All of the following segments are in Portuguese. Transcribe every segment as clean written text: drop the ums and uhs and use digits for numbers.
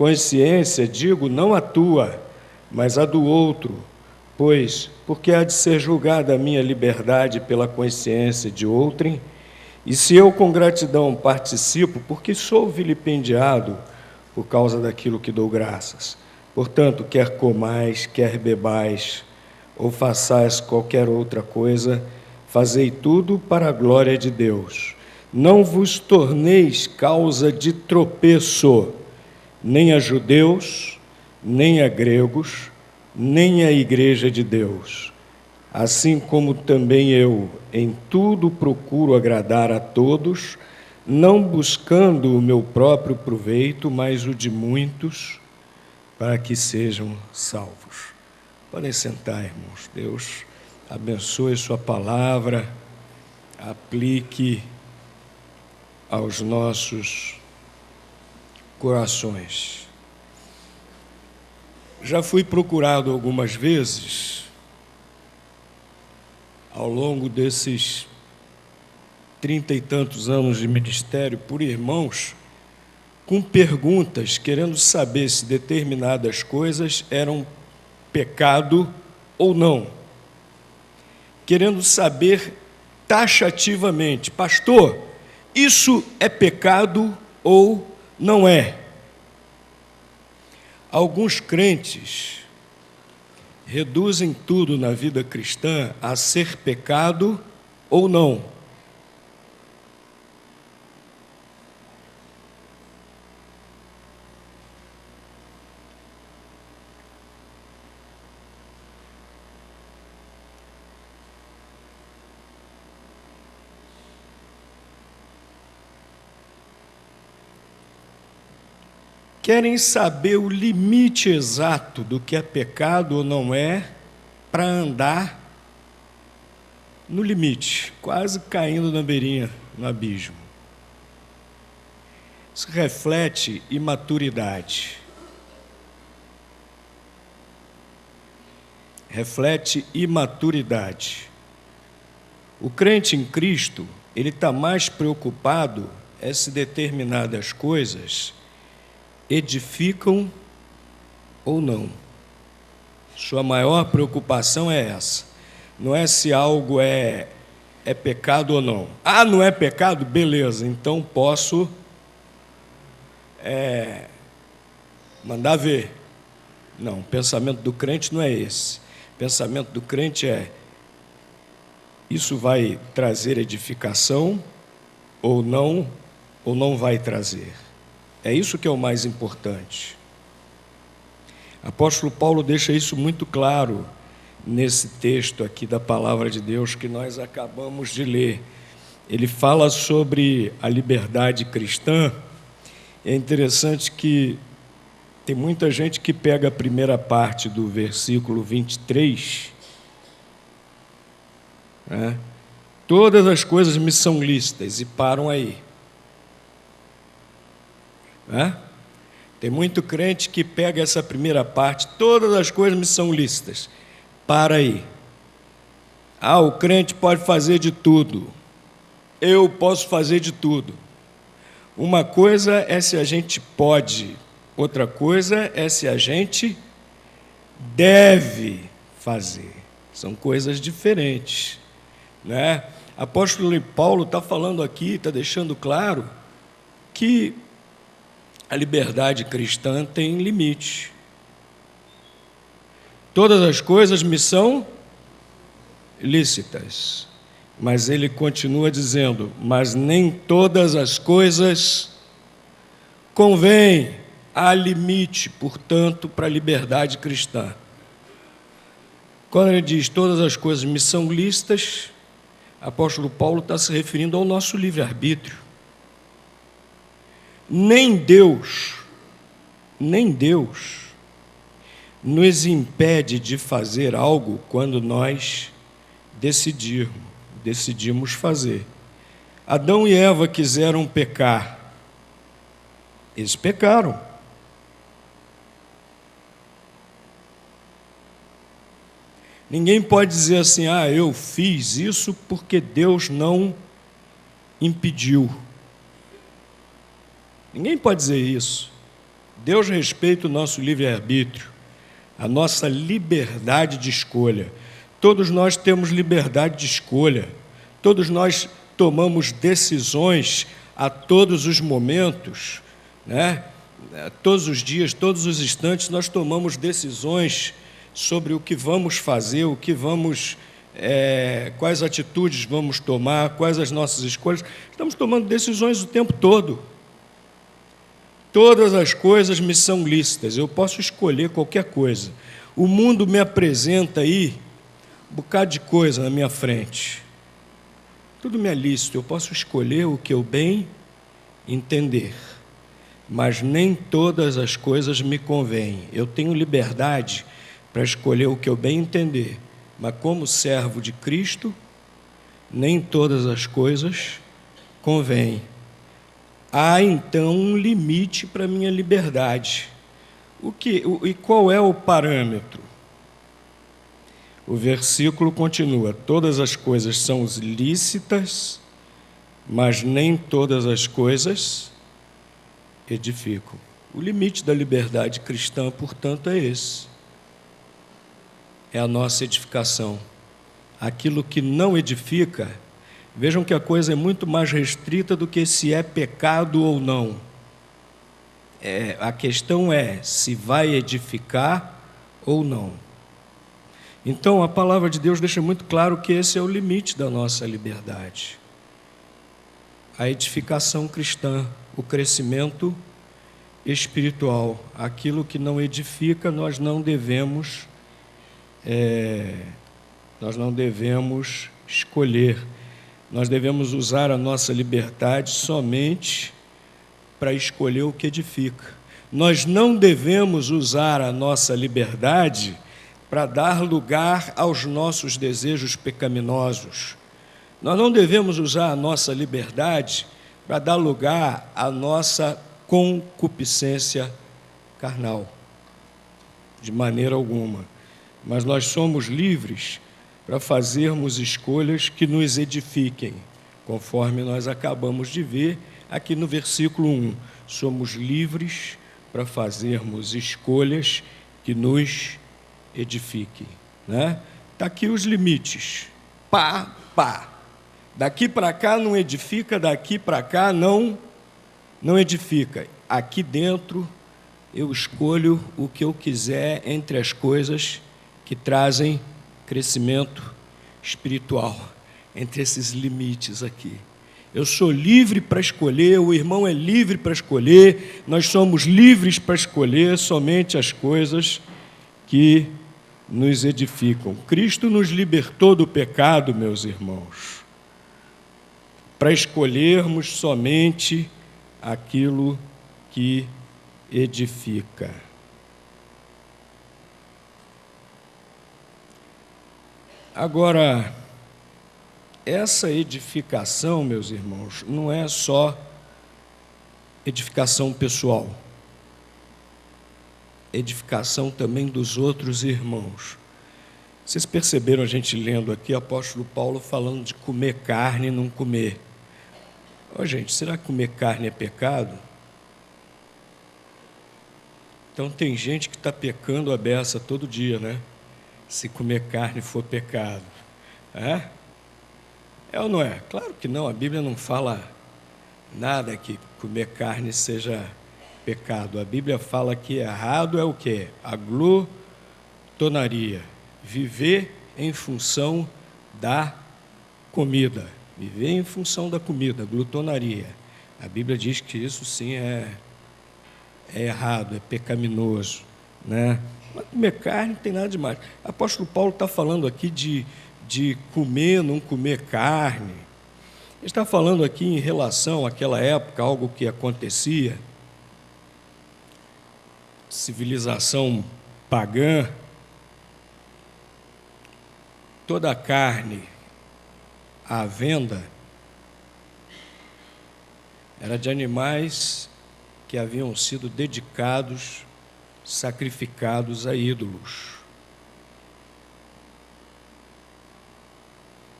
Consciência, digo, não a tua, mas a do outro, pois, porque há de ser julgada a minha liberdade pela consciência de outrem, e se eu com gratidão participo, porque sou vilipendiado por causa daquilo que dou graças. Portanto, quer comais, quer bebais, ou façais qualquer outra coisa, fazei tudo para a glória de Deus. Não vos torneis causa de tropeço, nem a judeus, nem a gregos, nem a igreja de Deus. Assim como também eu, em tudo procuro agradar a todos, não buscando o meu próprio proveito, mas o de muitos, para que sejam salvos. Podem sentar, irmãos. Deus abençoe sua palavra, aplique aos nossos corações. Já fui procurado algumas vezes, ao longo desses 30 e tantos anos de ministério, por irmãos, com perguntas, querendo saber se determinadas coisas eram pecado ou não. Querendo saber taxativamente, pastor, isso é pecado ou não é? Alguns crentes reduzem tudo na vida cristã a ser pecado ou não. Querem saber o limite exato do que é pecado ou não é, para andar no limite, quase caindo na beirinha, no abismo. Isso reflete imaturidade. Reflete imaturidade. O crente em Cristo, ele está mais preocupado se determinadas coisas edificam ou não. Sua maior preocupação é essa. Não é se algo é pecado ou não. Ah, não é pecado? Beleza, então posso mandar ver. Não, o pensamento do crente não é esse. O pensamento do crente é: isso vai trazer edificação ou não vai trazer. É isso que é o mais importante. Apóstolo Paulo deixa isso muito claro nesse texto aqui da Palavra de Deus que nós acabamos de ler. Ele fala sobre a liberdade cristã. É interessante que tem muita gente que pega a primeira parte do versículo 23, né? Todas as coisas me são lícitas, e param aí. Tem muito crente que pega essa primeira parte, todas as coisas me são lícitas. Para aí. O crente pode fazer de tudo. Eu posso fazer de tudo. Uma coisa é se a gente pode, outra coisa é se a gente deve fazer. São coisas diferentes, né? Apóstolo Paulo está falando aqui, está deixando claro que a liberdade cristã tem limite. Todas as coisas me são lícitas, mas ele continua dizendo: mas nem todas as coisas convêm. Há limite, portanto, para a liberdade cristã. Quando ele diz todas as coisas me são lícitas, apóstolo Paulo está se referindo ao nosso livre-arbítrio. Nem Deus nos impede de fazer algo quando nós decidimos fazer. Adão e Eva quiseram pecar. Eles pecaram. Ninguém pode dizer assim: eu fiz isso porque Deus não impediu. Ninguém pode dizer isso. Deus respeita o nosso livre-arbítrio, a nossa liberdade de escolha. Todos nós temos liberdade de escolha. Todos nós tomamos decisões a todos os momentos, né? Todos os dias, todos os instantes, nós tomamos decisões sobre o que vamos fazer, o que vamos, quais atitudes vamos tomar, quais as nossas escolhas. Estamos tomando decisões o tempo todo. Todas as coisas me são lícitas, eu posso escolher qualquer coisa. O mundo me apresenta aí um bocado de coisa na minha frente. Tudo me é lícito, eu posso escolher o que eu bem entender. Mas nem todas as coisas me convêm. Eu tenho liberdade para escolher o que eu bem entender. Mas como servo de Cristo, nem todas as coisas convêm. Há, então, um limite para a minha liberdade. E qual é o parâmetro? O versículo continua: todas as coisas são lícitas, mas nem todas as coisas edificam. O limite da liberdade cristã, portanto, é esse. É a nossa edificação. Aquilo que não edifica, vejam que a coisa é muito mais restrita do que se é pecado ou não. A questão é se vai edificar ou não. Então, a palavra de Deus deixa muito claro que esse é o limite da nossa liberdade. A edificação cristã, o crescimento espiritual. Aquilo que não edifica, nós não devemos escolher. Nós devemos usar a nossa liberdade somente para escolher o que edifica. Nós não devemos usar a nossa liberdade para dar lugar aos nossos desejos pecaminosos. Nós não devemos usar a nossa liberdade para dar lugar à nossa concupiscência carnal, de maneira alguma. Mas nós somos livres para fazermos escolhas que nos edifiquem, conforme nós acabamos de ver aqui no versículo 1. Somos livres para fazermos escolhas que nos edifiquem, né? Está aqui os limites. Pá. Daqui para cá não edifica, daqui para cá não edifica. Aqui dentro eu escolho o que eu quiser entre as coisas que trazem crescimento espiritual, entre esses limites aqui. Eu sou livre para escolher, o irmão é livre para escolher, nós somos livres para escolher somente as coisas que nos edificam. Cristo nos libertou do pecado, meus irmãos, para escolhermos somente aquilo que edifica. Agora, essa edificação, meus irmãos, não é só edificação pessoal, edificação também dos outros irmãos. Vocês perceberam a gente lendo aqui o apóstolo Paulo falando de comer carne e não comer. Gente, será que comer carne é pecado? Então tem gente que está pecando a beça todo dia, né? Se comer carne for pecado. É ou não é? Claro que não, a Bíblia não fala nada que comer carne seja pecado. A Bíblia fala que errado é o quê? A glutonaria. Viver em função da comida. Viver em função da comida, glutonaria. A Bíblia diz que isso sim é errado, é pecaminoso, né? Mas comer carne não tem nada demais. O apóstolo Paulo está falando aqui de comer, não comer carne. Ele está falando aqui em relação àquela época, algo que acontecia, civilização pagã. Toda a carne à venda era de animais que haviam sido dedicados, sacrificados a ídolos.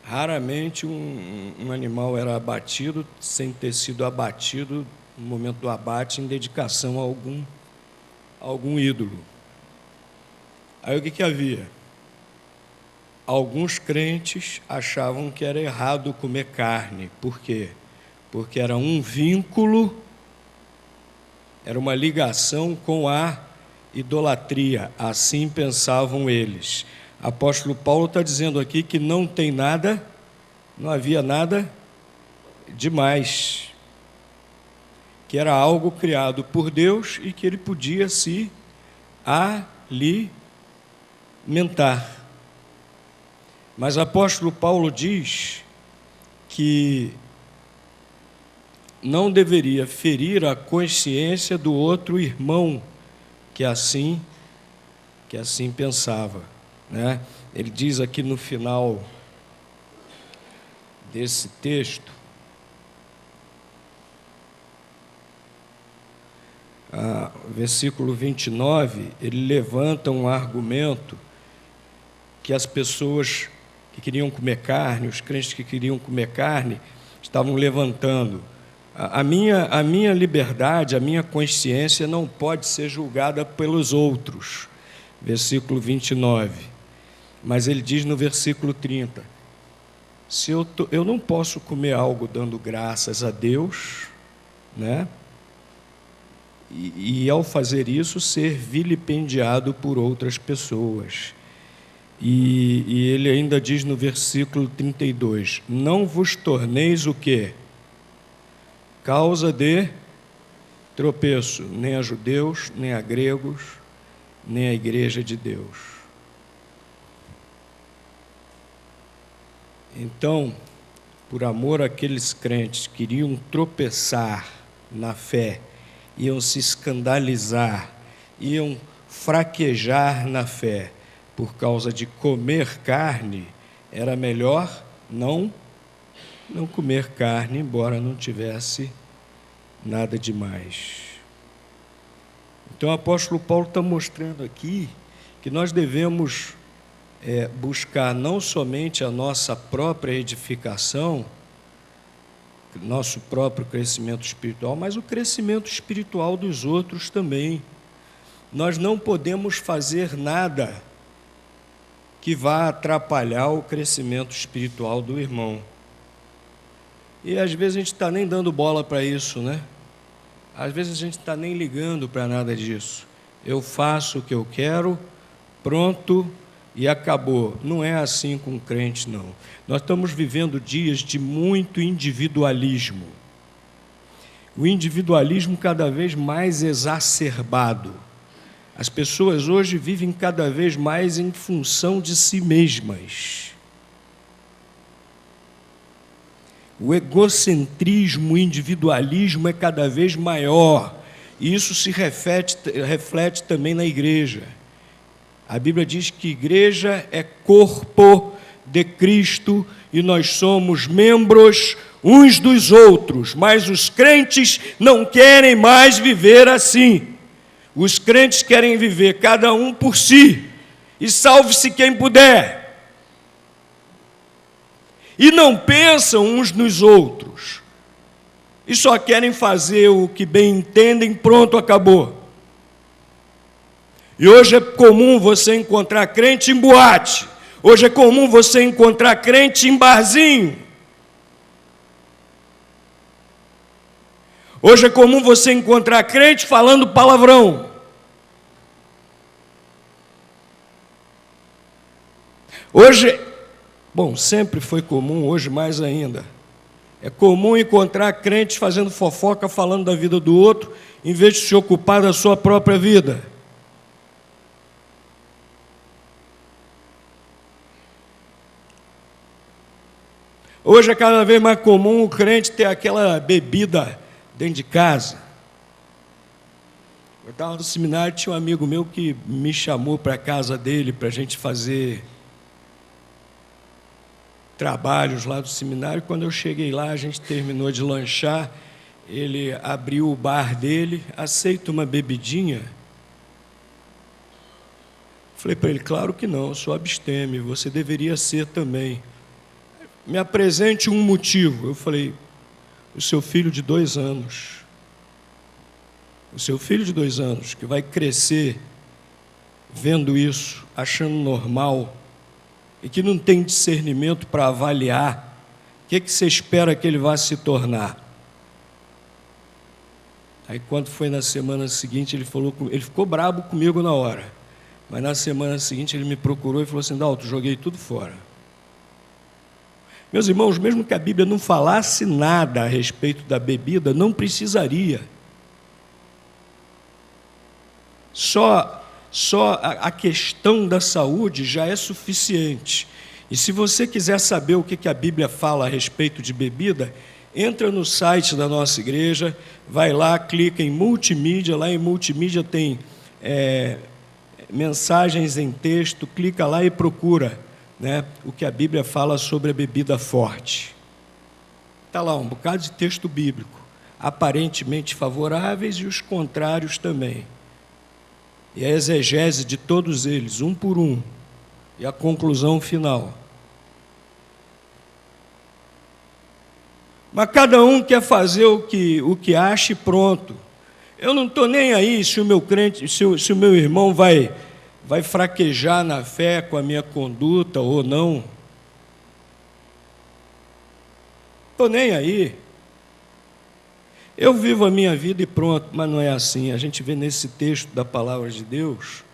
Raramente um animal era abatido sem ter sido abatido no momento do abate em dedicação a algum algum ídolo. Aí o que havia? Alguns crentes achavam que era errado comer carne. Por quê? Porque era um vínculo, era uma ligação com a idolatria. Assim pensavam eles. Apóstolo Paulo está dizendo aqui que não tem nada, não havia nada demais, que era algo criado por Deus e que ele podia se alimentar. Mas o apóstolo Paulo diz que não deveria ferir a consciência do outro irmão que assim pensava, né? Ele diz aqui no final desse texto, versículo 29, ele levanta um argumento que as pessoas que queriam comer carne, os crentes que queriam comer carne, estavam levantando. A minha liberdade, a minha consciência não pode ser julgada pelos outros. Versículo 29. Mas ele diz no versículo 30, se eu não posso comer algo dando graças a Deus, né? E ao fazer isso, ser vilipendiado por outras pessoas. E ele ainda diz no versículo 32, não vos torneis o quê? Causa de tropeço, nem a judeus, nem a gregos, nem a igreja de Deus. Então, por amor àqueles crentes que queriam tropeçar na fé, iam se escandalizar, iam fraquejar na fé, por causa de comer carne, era melhor não comer carne, embora não tivesse nada demais. Então o apóstolo Paulo está mostrando aqui que nós devemos buscar não somente a nossa própria edificação, nosso próprio crescimento espiritual, mas o crescimento espiritual dos outros também. Nós não podemos fazer nada que vá atrapalhar o crescimento espiritual do irmão. E às vezes a gente está nem dando bola para isso, né? Às vezes a gente está nem ligando para nada disso. Eu faço o que eu quero, pronto, e acabou. Não é assim com o crente, não. Nós estamos vivendo dias de muito individualismo. O individualismo cada vez mais exacerbado. As pessoas hoje vivem cada vez mais em função de si mesmas. O egocentrismo, o individualismo é cada vez maior. E isso se reflete também na igreja. A Bíblia diz que igreja é corpo de Cristo e nós somos membros uns dos outros. Mas os crentes não querem mais viver assim. Os crentes querem viver cada um por si, e salve-se quem puder. E não pensam uns nos outros, e só querem fazer o que bem entendem, pronto, acabou. E hoje é comum você encontrar crente em boate, hoje é comum você encontrar crente em barzinho. Hoje é comum você encontrar crente falando palavrão. Hoje, sempre foi comum, hoje mais ainda. É comum encontrar crentes fazendo fofoca, falando da vida do outro, em vez de se ocupar da sua própria vida. Hoje é cada vez mais comum o crente ter aquela bebida dentro de casa. Eu estava no seminário, tinha um amigo meu que me chamou para a casa dele para a gente fazer trabalhos lá do seminário. Quando eu cheguei lá, a gente terminou de lanchar, ele abriu o bar dele, aceita uma bebidinha? Falei para ele, claro que não, eu sou abstêmio, você deveria ser também. Me apresente um motivo. Eu falei, o seu filho de 2 anos. O seu filho de 2 anos, que vai crescer vendo isso, achando normal, e que não tem discernimento para avaliar o que você espera que ele vá se tornar. Aí, quando foi na semana seguinte, ele ficou brabo comigo na hora, mas na semana seguinte ele me procurou e falou assim: Dalton, joguei tudo fora. Meus irmãos, mesmo que a Bíblia não falasse nada a respeito da bebida, não precisaria. Só a questão da saúde já é suficiente. E se você quiser saber o que a Bíblia fala a respeito de bebida, entra no site da nossa igreja, vai lá, clica em multimídia, lá em multimídia tem mensagens em texto, clica lá e procura, né, o que a Bíblia fala sobre a bebida forte. Está lá um bocado de texto bíblico, aparentemente favoráveis e os contrários também. E a exegese de todos eles, um por um, e a conclusão final. Mas cada um quer fazer o que acha e pronto. Eu não estou nem aí se o meu crente, se o meu irmão vai fraquejar na fé com a minha conduta ou não. Estou nem aí. Eu vivo a minha vida e pronto, mas não é assim. A gente vê nesse texto da palavra de Deus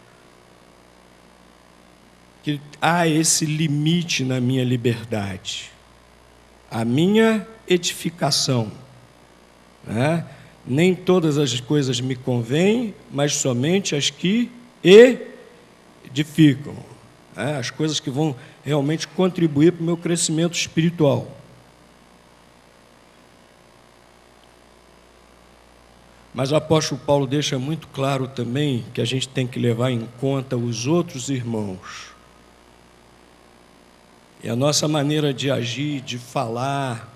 que há esse limite na minha liberdade, a minha edificação, né? Nem todas as coisas me convêm, mas somente as que edificam, né? As coisas que vão realmente contribuir para o meu crescimento espiritual. Mas o apóstolo Paulo deixa muito claro também que a gente tem que levar em conta os outros irmãos. E a nossa maneira de agir, de falar,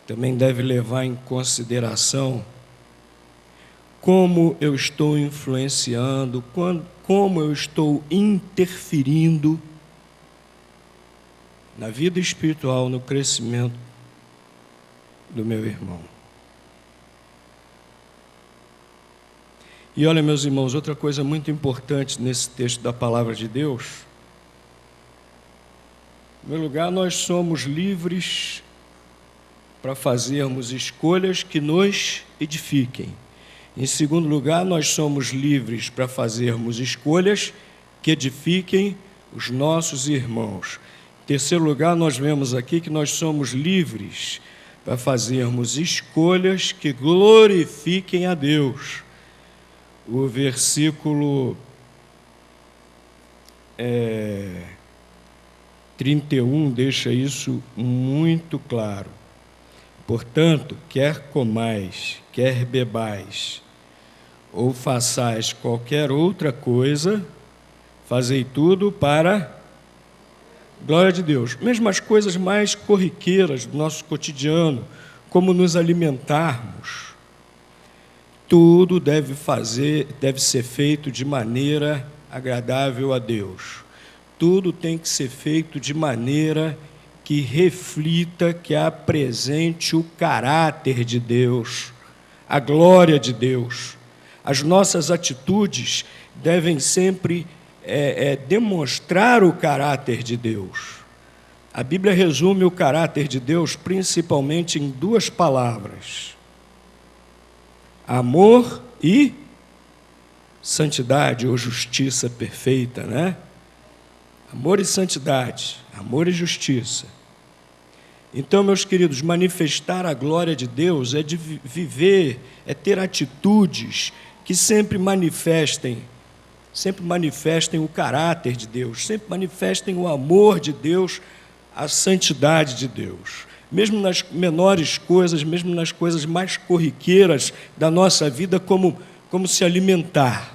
também deve levar em consideração como eu estou influenciando, como eu estou interferindo na vida espiritual, no crescimento do meu irmão. E olha, meus irmãos, outra coisa muito importante nesse texto da palavra de Deus. Em primeiro lugar, nós somos livres para fazermos escolhas que nos edifiquem. Em segundo lugar, nós somos livres para fazermos escolhas que edifiquem os nossos irmãos. Em terceiro lugar, nós vemos aqui que nós somos livres para fazermos escolhas que glorifiquem a Deus. O versículo 31 deixa isso muito claro. Portanto, quer comais, quer bebais, ou façais qualquer outra coisa, fazei tudo para glória de Deus. Mesmo as coisas mais corriqueiras do nosso cotidiano, como nos alimentarmos, tudo deve ser feito de maneira agradável a Deus. Tudo tem que ser feito de maneira que reflita, que apresente o caráter de Deus, a glória de Deus. As nossas atitudes devem sempre demonstrar o caráter de Deus. A Bíblia resume o caráter de Deus principalmente em 2 palavras: amor e santidade, ou justiça perfeita, né? Amor e santidade, amor e justiça. Então, meus queridos, manifestar a glória de Deus é de viver, é ter atitudes que sempre manifestem o caráter de Deus, sempre manifestem o amor de Deus, a santidade de Deus. Mesmo nas menores coisas, mesmo nas coisas mais corriqueiras da nossa vida, como se alimentar.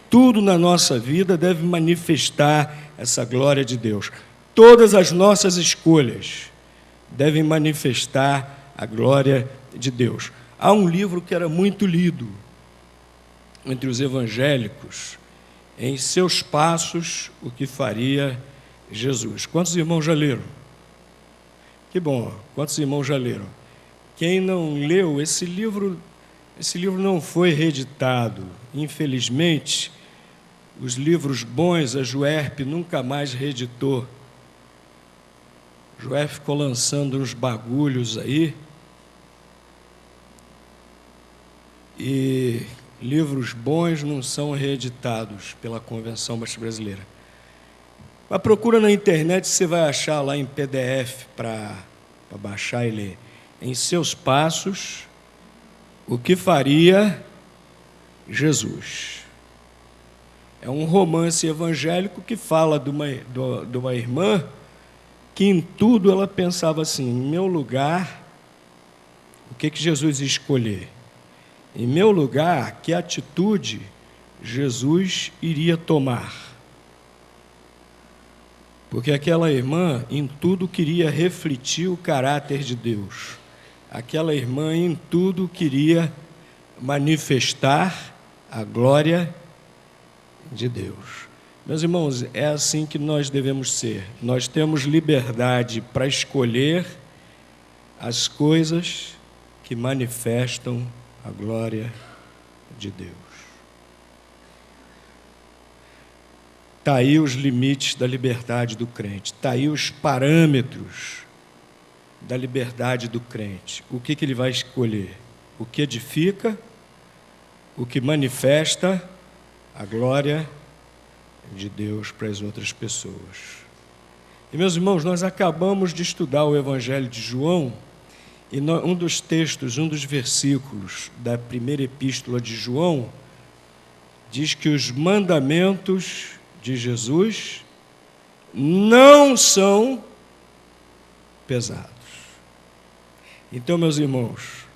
Tudo na nossa vida deve manifestar essa glória de Deus. Todas as nossas escolhas devem manifestar a glória de Deus. Há um livro que era muito lido entre os evangélicos, Em Seus Passos, o que faria Jesus. Quantos irmãos já leram? Que bom, quantos irmãos já leram? Quem não leu, esse livro Esse livro não foi reeditado. Infelizmente, os livros bons a Juerp nunca mais reeditou. Juerp ficou lançando uns bagulhos aí. E livros bons não são reeditados pela Convenção Batista Brasileira. Mas procura na internet, você vai achar lá em PDF para baixar e ler. Em Seus Passos, o que faria Jesus. É um romance evangélico que fala de uma irmã que em tudo ela pensava assim: em meu lugar, o que Jesus ia escolher? Em meu lugar, que atitude Jesus iria tomar? Porque aquela irmã em tudo queria refletir o caráter de Deus. Aquela irmã em tudo queria manifestar a glória de Deus. Meus irmãos, é assim que nós devemos ser. Nós temos liberdade para escolher as coisas que manifestam a glória de Deus. Está aí os limites da liberdade do crente. Está aí os parâmetros da liberdade do crente. O que ele vai escolher? O que edifica, o que manifesta a glória de Deus para as outras pessoas. E, meus irmãos, nós acabamos de estudar o Evangelho de João, e um dos textos, um dos versículos da primeira epístola de João, diz que os mandamentos de Jesus não são pesados. Então, meus irmãos,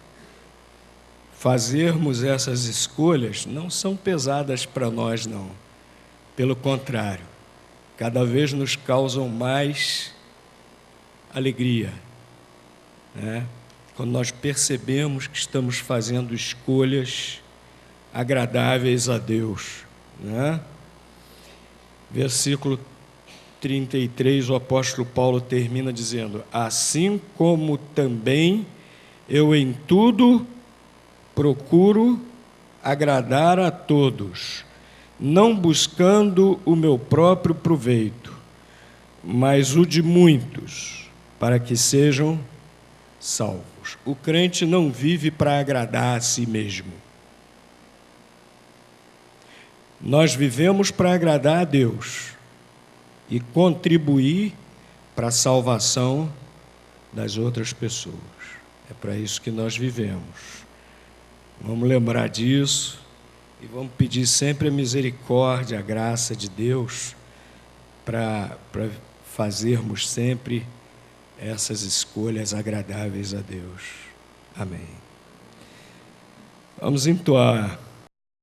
fazermos essas escolhas não são pesadas para nós, não. Pelo contrário, cada vez nos causam mais alegria, né? Quando nós percebemos que estamos fazendo escolhas agradáveis a Deus, né? Versículo 33, o apóstolo Paulo termina dizendo: assim como também eu em tudo procuro agradar a todos, não buscando o meu próprio proveito, mas o de muitos, para que sejam salvos. O crente não vive para agradar a si mesmo. Nós vivemos para agradar a Deus e contribuir para a salvação das outras pessoas. É para isso que nós vivemos. Vamos lembrar disso e vamos pedir sempre a misericórdia, a graça de Deus para fazermos sempre essas escolhas agradáveis a Deus. Amém. Vamos entoar